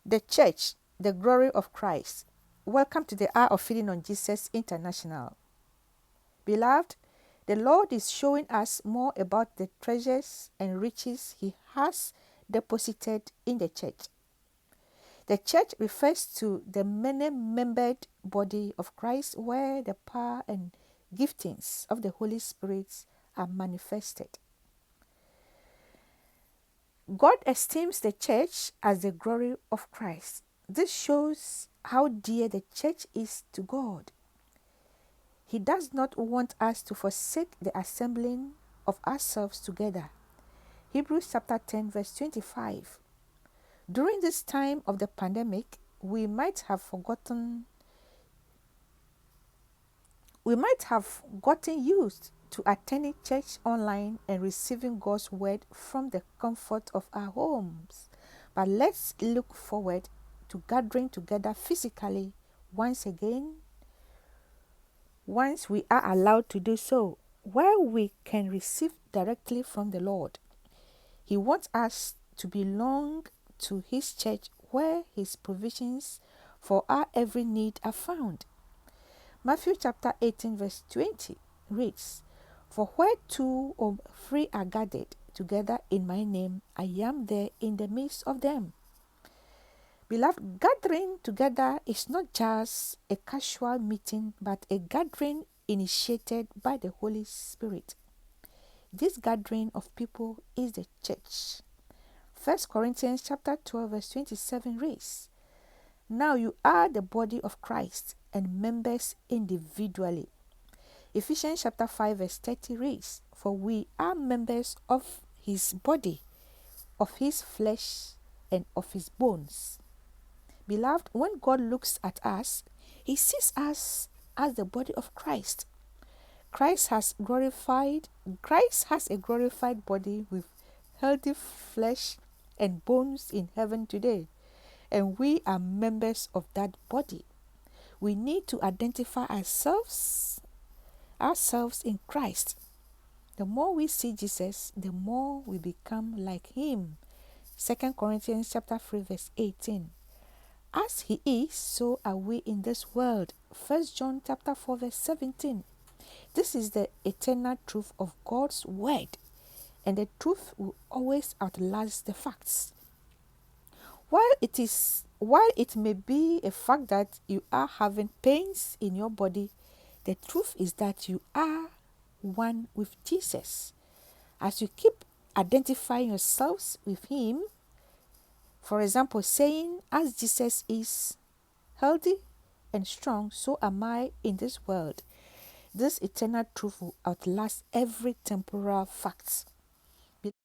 The church, the glory of Christ. Welcome to the Hour of Feeding on Jesus International. Beloved, the Lord is showing us more about the treasures and riches He has deposited in the church. The church refers to the many-membered body of Christ where the power and giftings of the Holy Spirit are manifested. God esteems the church as the glory of Christ. This shows how dear the church is to God. He does not want us to forsake the assembling of ourselves together. Hebrews chapter 10 verse 25. During this time of the pandemic, we might have gotten used to attending church online and receiving God's word from the comfort of our homes. But let's look forward to gathering together physically once again, once we are allowed to do so, where we can receive directly from the Lord. He wants us to belong to His church where His provisions for our every need are found. Matthew chapter 18 verse 20 reads, "For where two or three are gathered together in my name, I am there in the midst of them." Beloved, gathering together is not just a casual meeting, but a gathering initiated by the Holy Spirit. This gathering of people is the church. 1 Corinthians chapter 12 verse 27 reads, "Now you are the body of Christ and members individually." Ephesians chapter 5 verse 30 reads, "For we are members of His body, of His flesh, and of His bones." Beloved, when God looks at us, He sees us as the body of Christ. Christ has a glorified body with healthy flesh and bones in heaven today, and we are members of that body. We need to identify ourselves in Christ. The more we see Jesus, the more we become like Him. 2 Corinthians chapter 3 verse 18. As He is, so are we in this world. 1 John chapter 4 verse 17. This is the eternal truth of God's word, and the truth will always outlast the facts. While it may be a fact that you are having pains in your body, the truth is that you are one with Jesus. As you keep identifying yourselves with Him, for example, saying, "As Jesus is healthy and strong, so am I in this world," this eternal truth will outlast every temporal fact.